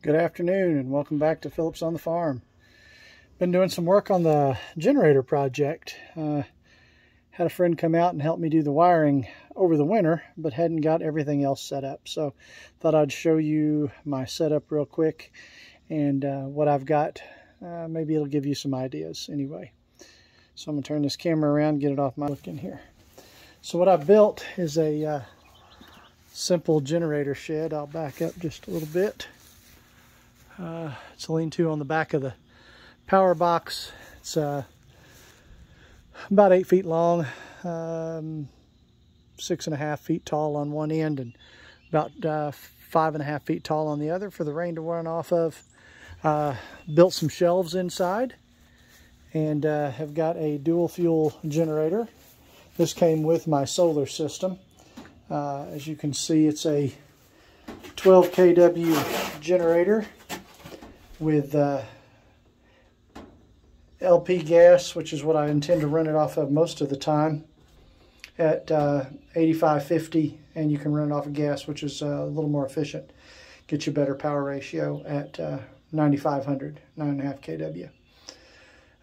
Good afternoon and welcome back to Phillips on the Farm. Been doing some work on the generator project. Had a friend come out and help me do the wiring over the winter, but hadn't got everything else set up. So thought I'd show you my setup real quick and what I've got. Maybe it'll give you some ideas anyway. So I'm gonna turn this camera around, get it off my look in here. So what I built is a simple generator shed. I'll back up just a little bit. It's a lean-to on the back of the power box. It's about 8 feet long, 6.5 feet tall on one end, and about 5.5 feet tall on the other for the rain to run off of. Built some shelves inside, and have got a dual fuel generator. This came with my solar system. As you can see, it's a 12 kW generator with LP gas, which is what I intend to run it off of most of the time, at 8550, and you can run it off of gas, which is a little more efficient. Get you better power ratio at 9500, 9.5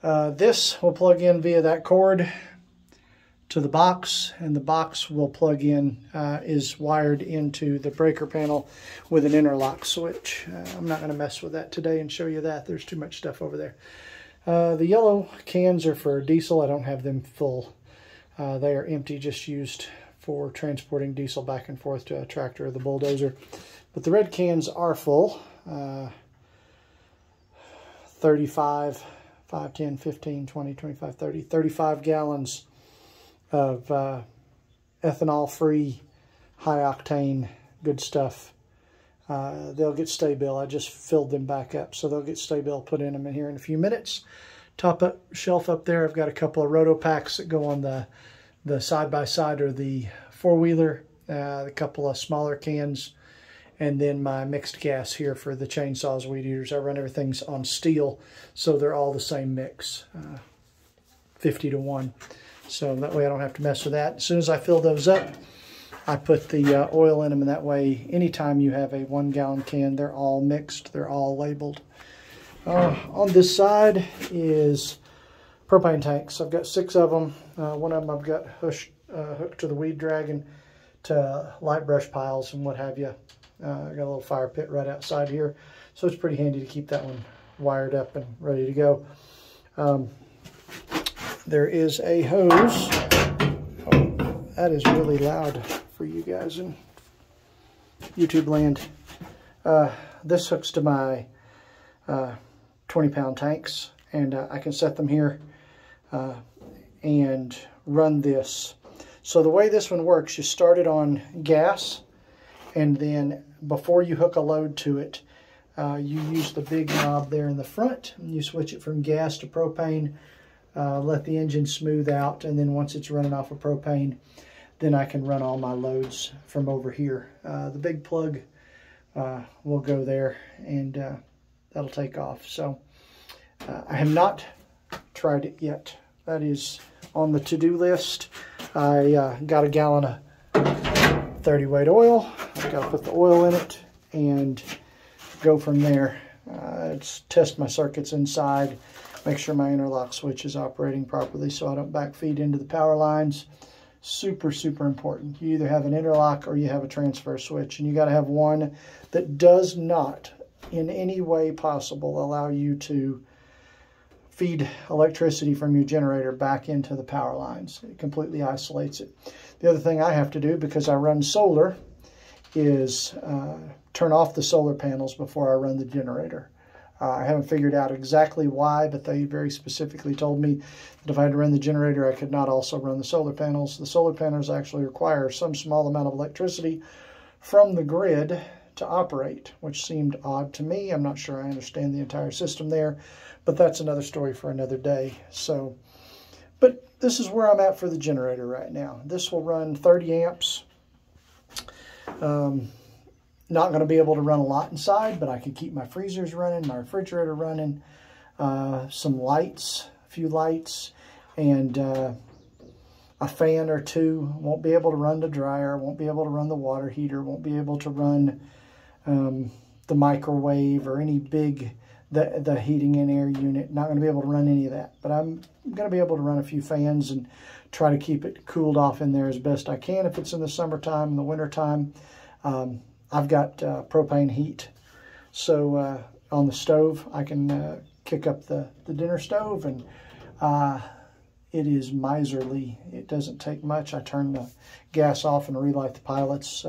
kW. This will plug in via that cord to the box, and the box will plug in, is wired into the breaker panel with an interlock switch. I'm not going to mess with that today and show you that. There's too much stuff over there. The yellow cans are for diesel. I don't have them full. They are empty, just used for transporting diesel back and forth to a tractor or the bulldozer. But the red cans are full. 35, 5, 10, 15, 20, 25, 30, 35 gallons of ethanol-free, high-octane, good stuff. They'll get Sta-Bil. I just filled them back up, so they'll get Sta-Bil put in them in here in a few minutes. Top up shelf up there, I've got a couple of roto packs that go on the side-by-side or the four-wheeler, a couple of smaller cans, and then my mixed gas here for the chainsaws, weed eaters. I run everything's on steel, so they're all the same mix, 50 to 1. So that way I don't have to mess with that. As soon as I fill those up, I put the oil in them, and that way anytime you have a 1 gallon can, they're all mixed, they're all labeled. On this side is propane tanks. I've got 6 of them. One of them I've got hooked to the Weed Dragon to light brush piles and what have you. I got a little fire pit right outside here, so it's pretty handy to keep that one wired up and ready to go. There is a hose. Oh, that is really loud for you guys in YouTube land. This hooks to my 20-pound tanks, and I can set them here and run this. So the way this one works, you start it on gas, and then before you hook a load to it, you use the big knob there in the front, and you switch it from gas to propane. Let the engine smooth out, and then once it's running off of propane, then I can run all my loads from over here. The big plug will go there, and that'll take off. So I have not tried it yet. That is on the to-do list. I got a gallon of 30 weight oil. I've got to put the oil in it and go from there. Test my circuits inside. Make sure my interlock switch is operating properly so I don't backfeed into the power lines. Super, super important. You either have an interlock or you have a transfer switch, and you got to have one that does not in any way possible allow you to feed electricity from your generator back into the power lines. It completely isolates it. The other thing I have to do, because I run solar, is turn off the solar panels before I run the generator. I haven't figured out exactly why, but they very specifically told me that if I had to run the generator, I could not also run the solar panels. The solar panels actually require some small amount of electricity from the grid to operate, which seemed odd to me. I'm not sure I understand the entire system there, but that's another story for another day. So, but this is where I'm at for the generator right now. This will run 30 amps. Not going to be able to run a lot inside, but I can keep my freezers running, my refrigerator running, some lights, a few lights, and a fan or two. Won't be able to run the dryer, won't be able to run the water heater, won't be able to run the microwave or any big, the heating and air unit. Not going to be able to run any of that, but I'm going to be able to run a few fans and try to keep it cooled off in there as best I can if it's in the summertime. In the wintertime, I've got propane heat, so on the stove I can kick up the dinner stove, and it is miserly. It doesn't take much. I turn the gas off and relight the pilots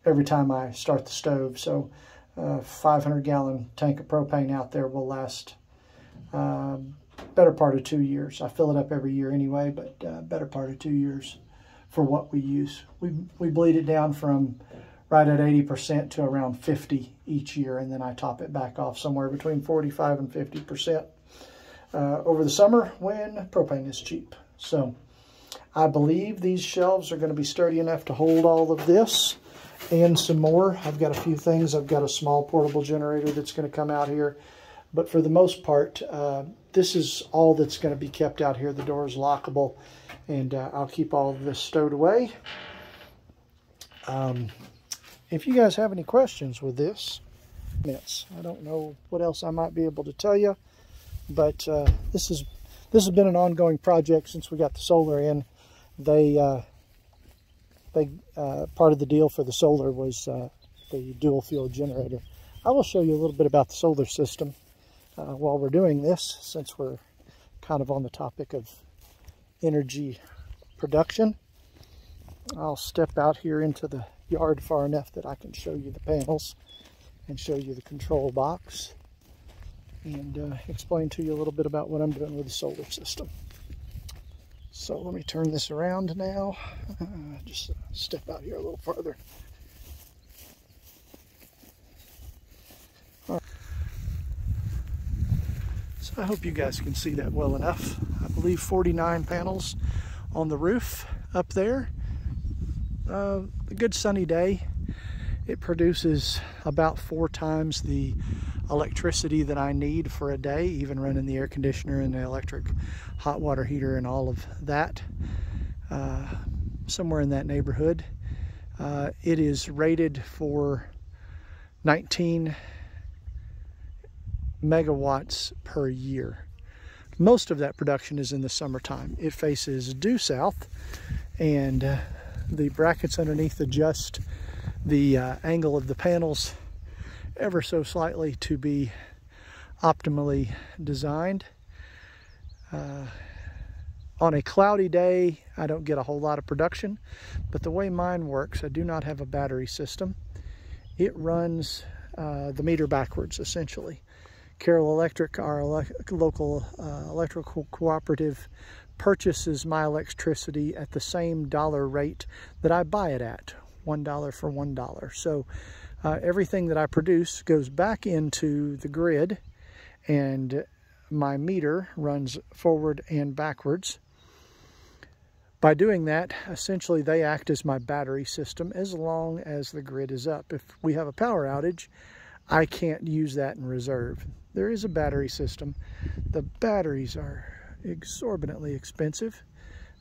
every time I start the stove. So 500-gallon tank of propane out there will last better part of 2 years. I fill it up every year anyway, but better part of 2 years for what we use. We bleed it down from right at 80% to around 50 each year, and then I top it back off somewhere between 45 and 50% over the summer when propane is cheap. So I believe these shelves are going to be sturdy enough to hold all of this and some more. I've got a few things. I've got a small portable generator that's going to come out here, but for the most part, this is all that's going to be kept out here. The door is lockable, and I'll keep all of this stowed away. If you guys have any questions with this, I don't know what else I might be able to tell you, but this has been an ongoing project since we got the solar in. Part of the deal for the solar was the dual fuel generator. I will show you a little bit about the solar system while we're doing this, since we're kind of on the topic of energy production. I'll step out here into the yard far enough that I can show you the panels and show you the control box and explain to you a little bit about what I'm doing with the solar system. So let me turn this around now. Just step out here a little farther. So I hope you guys can see that well enough. I believe 49 panels on the roof up there. A good sunny day, it produces about 4 times the electricity that I need for a day, even running the air conditioner and the electric hot water heater and all of that, somewhere in that neighborhood. It is rated for 19 megawatts per year. Most of that production is in the summertime. It faces due south, and the brackets underneath adjust the angle of the panels ever so slightly to be optimally designed. On a cloudy day, I don't get a whole lot of production, but the way mine works, I do not have a battery system. It runs the meter backwards, essentially. Carroll Electric, our local electrical cooperative, purchases my electricity at the same dollar rate that I buy it at, $1 for $1. So everything that I produce goes back into the grid, and my meter runs forward and backwards. By doing that, essentially they act as my battery system as long as the grid is up. If we have a power outage, I can't use that in reserve. There is a battery system. The batteries are exorbitantly expensive.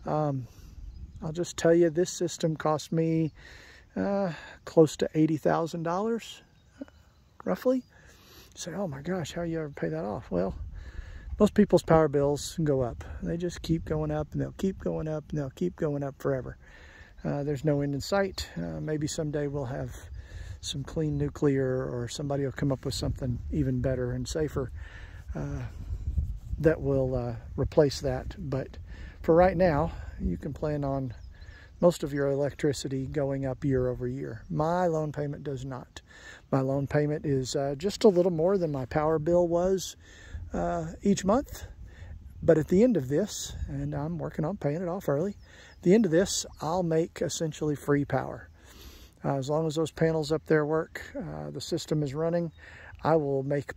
I'll just tell you, this system cost me close to $80,000, roughly. You say, oh my gosh, how do you ever pay that off? Well, most people's power bills go up. They just keep going up, and they'll keep going up, and they'll keep going up forever. There's no end in sight. Maybe someday we'll have some clean nuclear, or somebody will come up with something even better and safer that will replace that. But for right now, you can plan on most of your electricity going up year over year. My loan payment does not. My loan payment is just a little more than my power bill was each month. But at the end of this, and I'm working on paying it off early, at the end of this, I'll make essentially free power. As long as those panels up there work, the system is running, I will make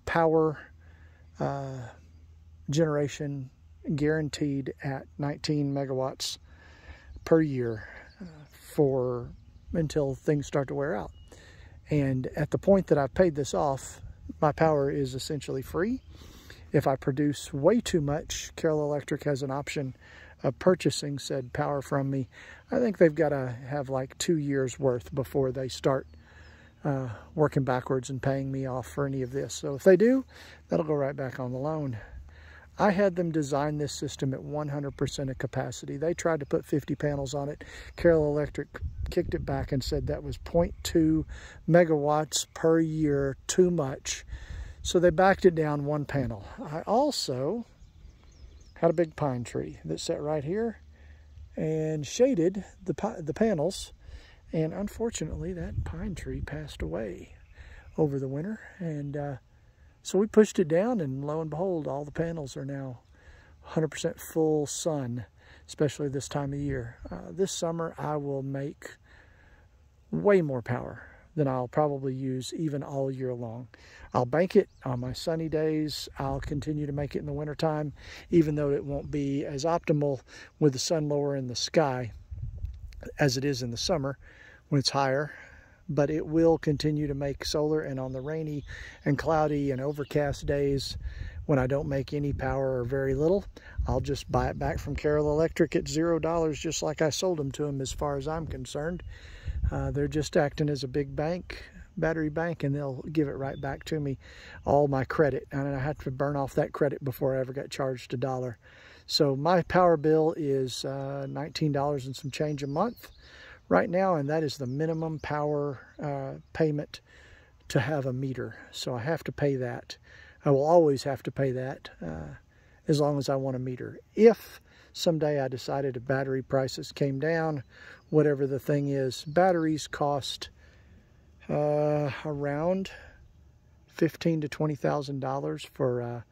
power generation guaranteed at 19 megawatts per year until things start to wear out. And at the point that I've paid this off, my power is essentially free. If I produce way too much, Carroll Electric has an option of purchasing said power from me. I think they've got to have like 2 years worth before they start working backwards and paying me off for any of this. So if they do, that'll go right back on the loan. I had them design this system at 100% of capacity. They tried to put 50 panels on it. Carroll Electric kicked it back and said that was 0.2 megawatts per year, too much. So they backed it down one panel. I also had a big pine tree that sat right here and shaded the panels. And unfortunately, that pine tree passed away over the winter. And so we pushed it down, and lo and behold, all the panels are now 100% full sun, especially this time of year. This summer, I will make way more power than I'll probably use even all year long. I'll bank it on my sunny days. I'll continue to make it in the wintertime, even though it won't be as optimal with the sun lower in the sky as it is in the summer when it's higher. But it will continue to make solar, and on the rainy and cloudy and overcast days when I don't make any power or very little, I'll just buy it back from Carroll Electric at $0, just like I sold them to them as far as I'm concerned. They're just acting as a big bank, battery bank, and they'll give it right back to me, all my credit. And I had to burn off that credit before I ever got charged $1. So my power bill is $19 and some change a month right now, and that is the minimum power payment to have a meter. So I have to pay that. I will always have to pay that as long as I want a meter. If someday I decided if battery prices came down, whatever the thing is, batteries cost around $15,000 to $20,000 for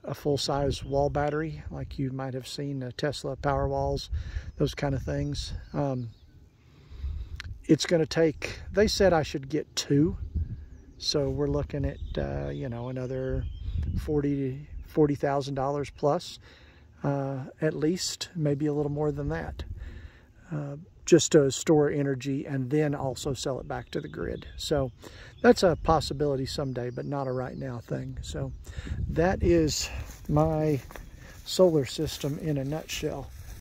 a full-size wall battery, like you might have seen Tesla Powerwalls, those kind of things. It's going to take, they said I should get 2, so we're looking at you know, another $40,000 plus, at least, maybe a little more than that, just to store energy and then also sell it back to the grid. So that's a possibility someday, but not a right now thing. So that is my solar system in a nutshell.